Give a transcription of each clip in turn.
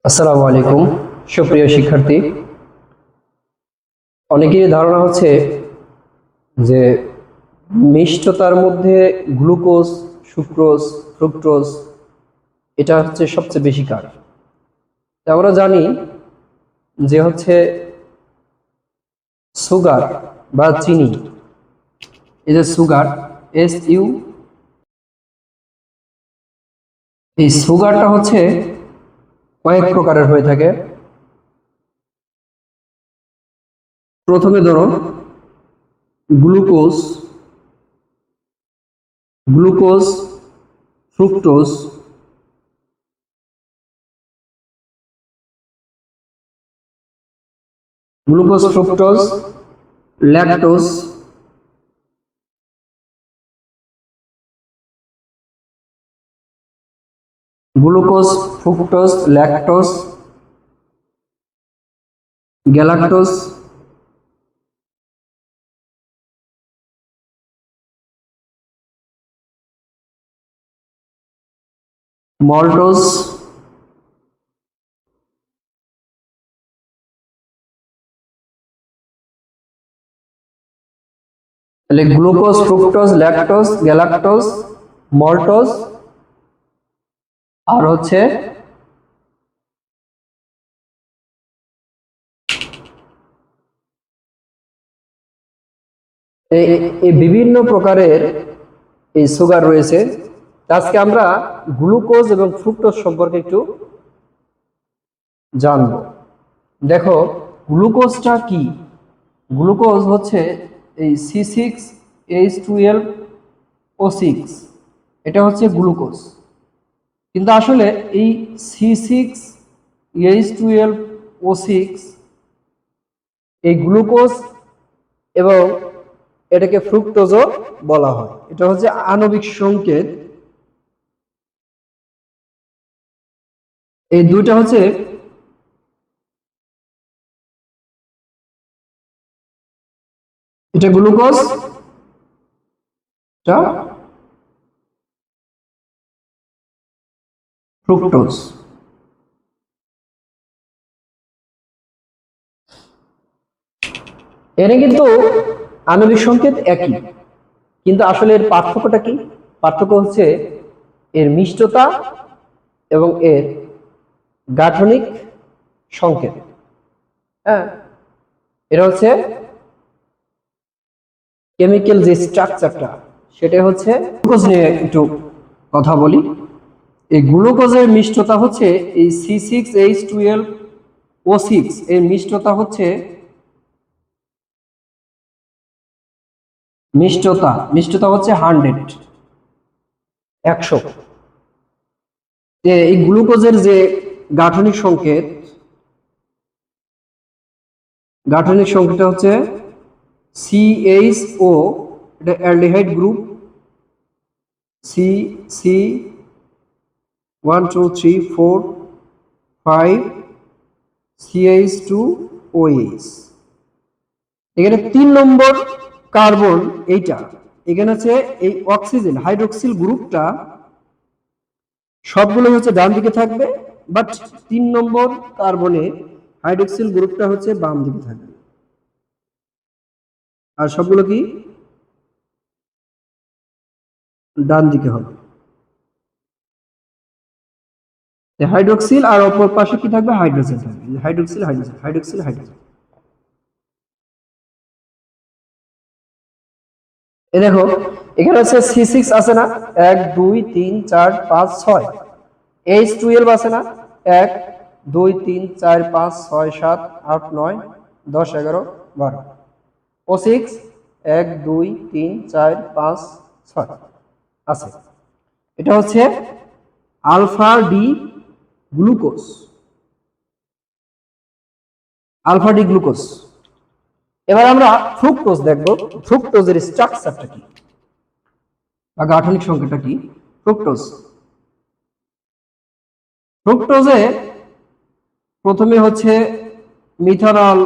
আসসালামু আলাইকুম সুপ্রিয় শিক্ষার্থী। অনেকেরই ধারণা হচ্ছে যে মিষ্টতার মধ্যে গ্লুকোজ, সুক্রোজ, ফ্রুক্টোজ এটা হচ্ছে সবচেয়ে বেশি কার। আমরা জানি যে হচ্ছে সুগার বা চিনি, এই যে সুগার SU, এই সুগারটা হচ্ছে কয়েক প্রকারের হয়ে থাকে। প্রথমে ধরো glucose, glucose, fructose, glucose, fructose, lactose, glucose, fructose, lactose, galactose, maltose, তাহলে glucose, fructose, lactose, galactose, maltose, আর হচ্ছে এই বিভিন্ন প্রকারের এই সুগার রয়েছে। আজকে আমরা গ্লুকোজ এবং ফ্রুক্টোজ সম্পর্কে একটু জানবো। দেখো গ্লুকোজটা কি? গ্লুকোজ হচ্ছে এই C6H12O6, এটা হচ্ছে গ্লুকোজ। কিন্তু আসলে এই C6H12O6 এই গ্লুকোজ এবং এটাকে ফ্রুক্টোজও বলা হয়। এটা হচ্ছে আণবিক সংকেত। এই দুইটা হচ্ছে এটা গ্লুকোজ, এটা ফ্রুক্টোজ। এরা কিন্তু আণবিক সংকেত একই, কিন্তু আসলে এর পার্থক্যটা কি? পার্থক্য হচ্ছে এর মিষ্টতা এবং এর গাঠনিক সংকেত। হ্যাঁ, এটা হচ্ছে কেমিক্যাল যে স্ট্রাকচারটা, সেটা হচ্ছে গ্লুকোজ নিয়ে একটু কথা বলি। এই গ্লুকোজের মিষ্টতা হচ্ছে এই C6H12O6 এর মিষ্টতা হচ্ছে মিষ্টতা হচ্ছে 100। এই গ্লুকোজের যে গাঠনিক সংকেতটা হচ্ছে CHO, এটা অ্যালডিহাইড গ্রুপ, C1 2 3 4 5 CH2OH। এখানে 3 নম্বর কার্বন, এইটা এখানে হচ্ছে এই অক্সিজেন হাইড্রোক্সিল গ্রুপটা সবগুলো হচ্ছে ডান দিকে থাকবে, বাট 3 নম্বর কার্বনে হাইড্রোক্সিল গ্রুপটা হচ্ছে বাম দিকে থাকবে, আর সবগুলো কি ডান দিকে হবে। হাইড্রোক্সিল আর অপর পাশে কি থাকবে? হাইড্রোজেন থাকবে। Hydroxyl, hydrogen, hydroxyl, hydrogen. এই দেখো এখানে আছে C6 আছে না, 1 2 3 4 5 6। H12 আছে না, 1 2 3 4 5 6 7 8 9 10 11 12। O6 1 2 3 4 5 6 আছে। এটা হচ্ছে alpha D glucose, alpha D glucose. এবার আমরা ফ্রুক্টোজ দেখব। ফ্রুক্টোজের স্ট্রাকচারটা কি বা গাঠনিক সংকেতটা কি? ফ্রুক্টোজে প্রথমে হচ্ছে মিথানল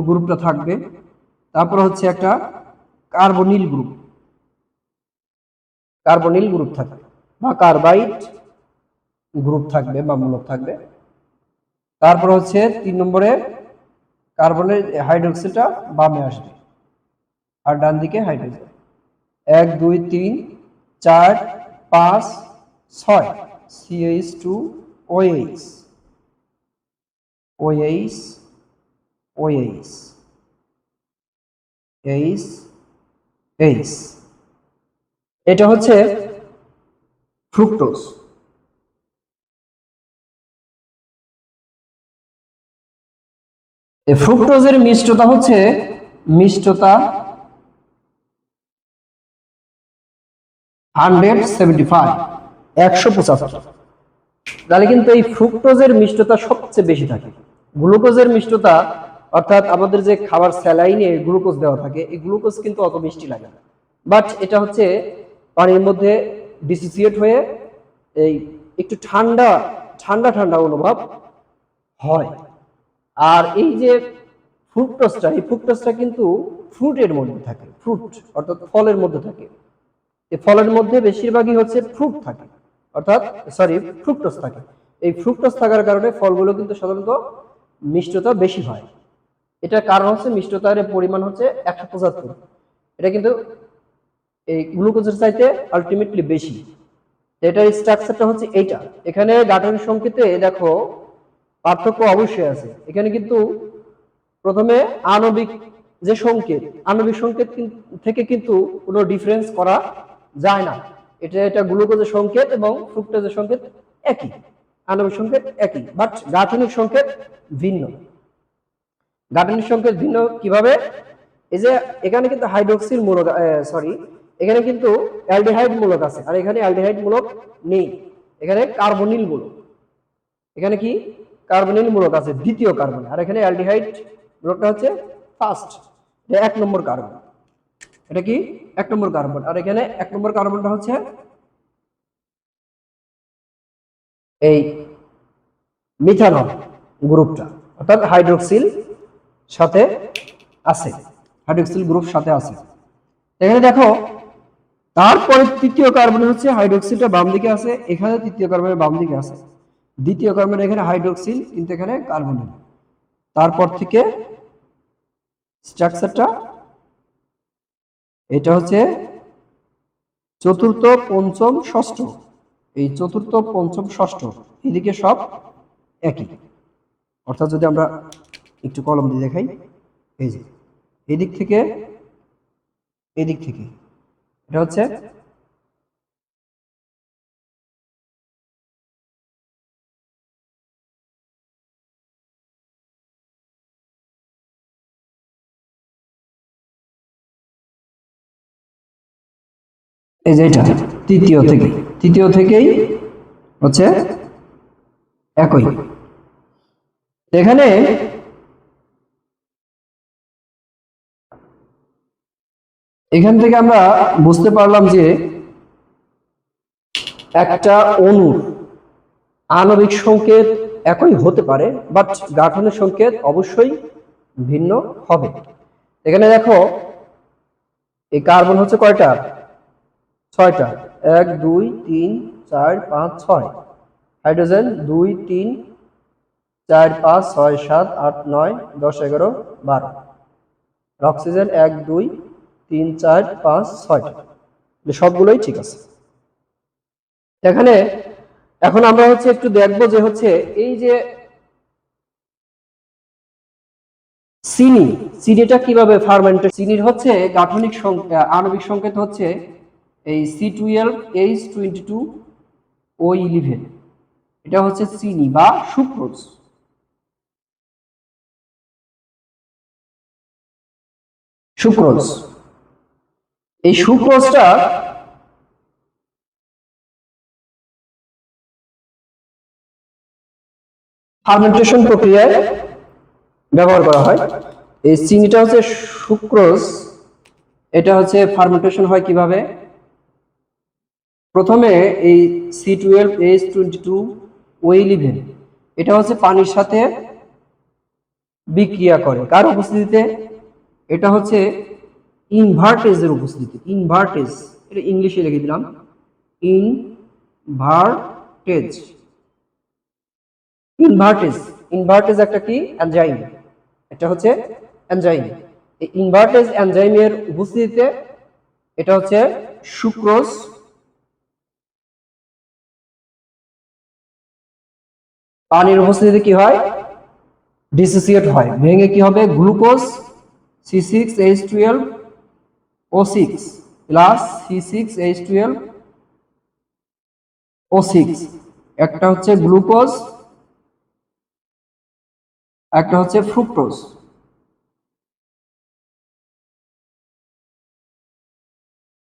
গ্রুপটা থাকবে, তারপর হচ্ছে একটা কার্বনিল গ্রুপ থাকবে বা কার্বাইড গ্রুপ থাকবে বা মূলক থাকবে। তারপর হচ্ছে 3 নম্বরে কার্বনের হাইড্রোক্সিলটা বামে আসবে আর ডান দিকে hydrogen. 1 2 3 4 5 6 CH2 OH OH OH H H এটা হচ্ছে ফ্রুক্টোজ। এই ফ্রুক্টোজের মিষ্টতা হচ্ছে মিষ্টতা 175 175। তাহলে কিন্তু এই ফ্রুক্টোজের মিষ্টতা সবচেয়ে বেশি থাকে। গ্লুকোজের মিষ্টতা অর্থাৎ আমাদের যে খাবার স্যালাইনে গ্লুকোজ দেওয়া থাকে এই গ্লুকোজ কিন্তু অত মিষ্টি লাগে না, বাট এটা হচ্ছে পানির মধ্যে ডিসোসিয়েট হয়ে এই একটু ঠান্ডা ঠান্ডা ঠান্ডা অনুভব হয়। আর এই যে ফ্রুক্টোজটা, এই ফ্রুক্টোজটা কিন্তু ফ্রুটের মধ্যে থাকে, ফ্রুট অর্থাৎ ফলের মধ্যে থাকে। এই ফলের মধ্যে বেশিরভাগই হচ্ছে ফ্রুট থাকে, অর্থাৎ সরি ফ্রুক্টোজ থাকে। এই ফ্রুক্টোজ থাকার কারণে ফলগুলো কিন্তু সাধারণত মিষ্টতা বেশি হয়। এটার কারণ হচ্ছে মিষ্টতার পরিমাণ হচ্ছে 175। এটা কিন্তু এই গ্লুকোজের চাইতে আলটিমেটলি বেশি। এটার স্ট্রাকচারটা হচ্ছে এইটা। এখানে গাঠনিক সংকেতে দেখো পার্থক্য অবশ্যই আছে। এখানে কিন্তু প্রথমে আণবিক যে সংকেত, আণবিক সংকেত থেকে কিন্তু কোনো ডিফারেন্স করা যায় না। এটা গ্লুকোজের সংকেত এবং ফ্রুক্টোজের সংকেত একই, আণবিক সংকেত একই, বাট গাঠনিক সংকেত ভিন্ন। গাঠনিক সংকেত ভিন্ন কিভাবে? এই যে এখানে কিন্তু হাইড্রোক্সিল মূলক, সরি এখানে কিন্তু অ্যালডিহাইড মূলক আছে আর এখানে অ্যালডিহাইড মূলক নেই, এখানে কার্বনিল মূলক। এখানে কি কার্বনিল মূলক আছে দ্বিতীয় কার্বন, আর এখানে অ্যালডিহাইড মূলকটা হচ্ছে ফার্স্ট, এটা 1 নম্বর কার্বন। এটা কি 1 নম্বর কার্বন, আর এখানে 1 নম্বর কার্বনটা হচ্ছে এই মিথানল গ্রুপটা, অর্থাৎ হাইড্রোক্সিল সাথে আছে, হাইড্রোক্সিল গ্রুপ সাথে আছে। এখানে দেখো তারপরে তৃতীয় কার্বন হচ্ছে হাইড্রোক্সিলটা বাম দিকে আছে, এখানে তৃতীয় কার্বনের বাম দিকে আছে, দ্বিতীয় কার্বন এখানে হাইড্রোক্সিল কিন্তু এখানে কার্বনিল। তারপর থেকে স্ট্রাকচারটা এটা হচ্ছে চতুর্থ পঞ্চম ষষ্ঠ, এই চতুর্থ পঞ্চম ষষ্ঠ এদিকে সব একই। অর্থাৎ যদি আমরা একটু কলম দিয়ে দেখাই, এই যে এদিক থেকে এদিক থেকে এটা হচ্ছে এই যে এটা তৃতীয় থেকেই হচ্ছে একই। এখানে এখান থেকে আমরা বুঝতে পারলাম যে একটা অণুর আণবিক সংকেত একই হতে পারে, বাট গাঠনিক সংকেত অবশ্যই ভিন্ন হবে। এখানে দেখো এই কার্বন হচ্ছে কয়টা? 6টা। 1 2 3 4 5 6। হাইড্রোজেন 2 3 4 5 6 7 8 9 10 11 12। অক্সিজেন 1 2 3 4 5 6টা। সবগুলোই ঠিক আছে। এখানে এখন আমরা হচ্ছে একটু দেখবো যে হচ্ছে এই যে চিনিটা কিভাবে ফার্মেন্টেড। চিনির হচ্ছে গাঠনিক আণবিক সংকেত হচ্ছে এই C12H22O11। এটা হচ্ছে চিনি বা সুক্রোজ। এই সুক্রোজটা ফার্মেন্টেশন প্রক্রিয়ায় ব্যবহার করা হয়। এই চিনিটা হচ্ছে সুক্রোজ, এটা হচ্ছে ফার্মেন্টেশন হয় কিভাবে? প্রথমে এই C12H22O11 এটা হচ্ছে পানির সাথে বিক্রিয়া করে, কার উপস্থিতিতে? এটা হচ্ছে ইনভার্টেজের উপস্থিতিতে। ইনভার্টেজ এটা ইংলিশে লিখে দিলাম, ইনভার্টেজ। ইনভার্টেজ একটা কি এনজাইম, এটা হচ্ছে এনজাইম। এই ইনভার্টেজ এনজাইমের উপস্থিতিতে এটা হচ্ছে সুক্রোজ, পানির উপস্থিতিতে কি হয় ডিসোসিয়েট হয়, ভেঙে কি হবে গ্লুকোজ C6H12O6 প্লাস C6H12O6, একটা হচ্ছে গ্লুকোজ একটা হচ্ছে ফ্রুক্টোজ।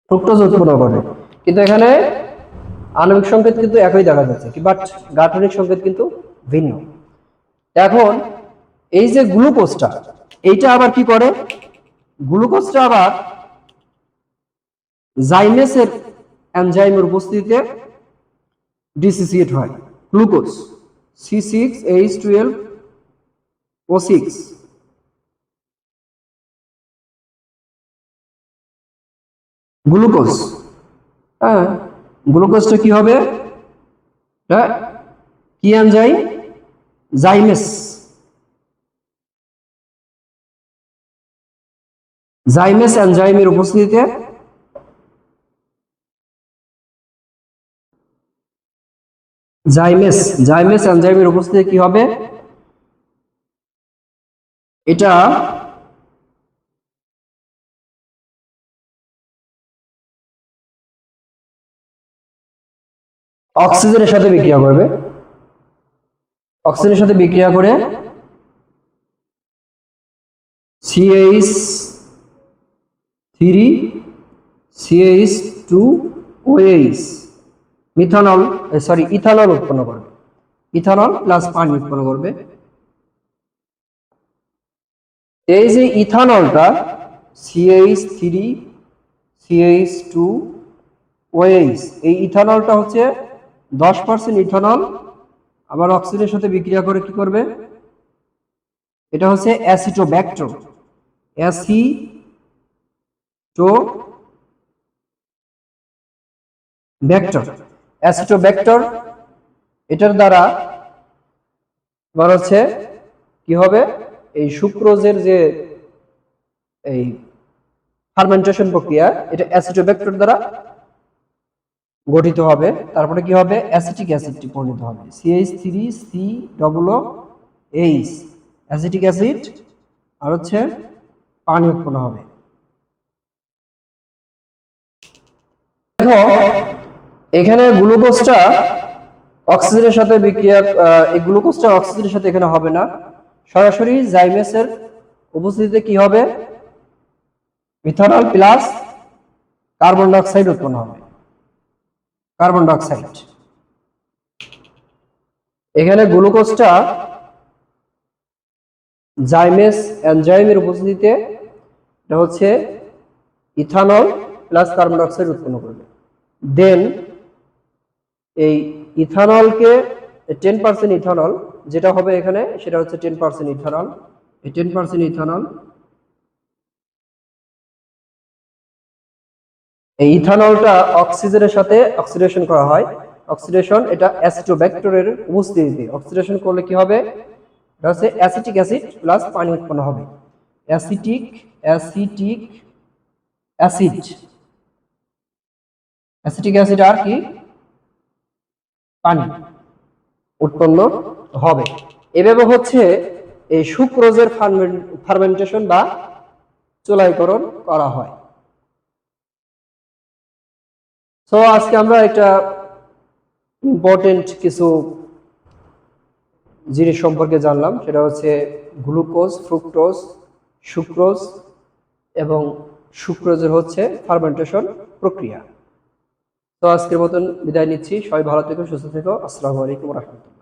ফ্রুক্টোজ উৎপন্ন করে, কিন্তু এখানে আণবিক সংকেত কিন্তু একই দেখা যাচ্ছে, বাট গাঠনিক সংকেত কিন্তু ভিন্ন। এখন এই যে গ্লুকোজটা, এইটা আবার কি করে, গ্লুকোজটা আবার জাইমেসের এনজাইমের উপস্থিতিতে ডিসোসিয়েট হয়, গ্লুকোজ C6H12O6 গ্লুকোজ। হ্যাঁ, গ্লুকোজটা কি হবে, কি এনজাইম, জাইমেস, জাইমেস এনজাইমের উপস্থিতিতে জাইমেস এনজাইমের উপস্থিতিতে কি হবে, এটা অক্সিজেনের সাথে বিক্রিয়া করবে, অক্সিজেনের সাথে বিক্রিয়া করে CH3CH2OH ইথানল উৎপন্ন করবে, ইথানল প্লাস পানি উৎপন্ন করবে। এই যে ইথানলটা CH3CH2OH, এই ইথানলটা হচ্ছে 10% ইথানল, আবার অক্সিজেনের সাথে বিক্রিয়া করে কি করবে, এটা হচ্ছে অ্যাসিটোব্যাক্টর, অ্যাসিটোব্যাক্টর, এটার দ্বারা আবার হচ্ছে কি হবে, এই সুক্রোজের যে এই ফার্মেন্টেশন প্রক্রিয়া, এটা অ্যাসিটোব্যাক্টর দ্বারা গঠিত হবে। তারপরে কি হবে, অ্যাসিটিক অ্যাসিডটি পরিণত হবে CH3COOH, অ্যাসিটিক অ্যাসিড, আর হচ্ছে পানি উৎপন্ন হবে। দেখো এখানে গ্লুকোজটা অক্সিজেনের সাথে বিক্রিয়া, এই গ্লুকোজটা অক্সিজেনের সাথে এখানে হবে না, সরাসরি জাইমেসের উপস্থিতিতে কি হবে, ethanol plus carbon die oxide উৎপন্ন হবে, কার্বন ডাই অক্সাইড। এখানে গ্লুকোজটা জাইমেস এনজাইমের উপস্থিতিতে এটা হচ্ছে ethanol plus carbon die oxide উৎপন্ন করবে। দেন এই ইথানলকে 10% ইথানল যেটা হবে এখানে, সেটা হচ্ছে 10% ইথানল। এই 10% ইথানল, এই ইথানলটা অক্সিজেনের সাথে অক্সিডেশন করা হয়, অক্সিডেশন এটা অ্যাসিটোব্যাক্টরের উপস্থিতিতে অক্সিডেশন করলে কি হবে, এটা হচ্ছে অ্যাসিটিক অ্যাসিড প্লাস পানি উৎপন্ন হবে, অ্যাসিটিক অ্যাসিড, অ্যাসিটিক অ্যাসিড আর কি পানি উৎপন্ন হবে। এভাবে হচ্ছে এই সুক্রোজের ফার্মেন্টেশন বা চোলাইকরণ করা হয়। সো আজকে আমরা একটা ইম্পর্টেন্ট কিছু জিনিস সম্পর্কে জানলাম, সেটা হচ্ছে গ্লুকোজ, ফ্রুক্টোজ, সুক্রোজ এবং সুক্রোজের হচ্ছে ফার্মেন্টেশন প্রক্রিয়া। তো আজকের মতন বিদায় নিচ্ছি, সবাই ভালো থেকো, সুস্থ থেকো, আসসালামু আলাইকুম ওয়া রাহমাতুল্লাহ।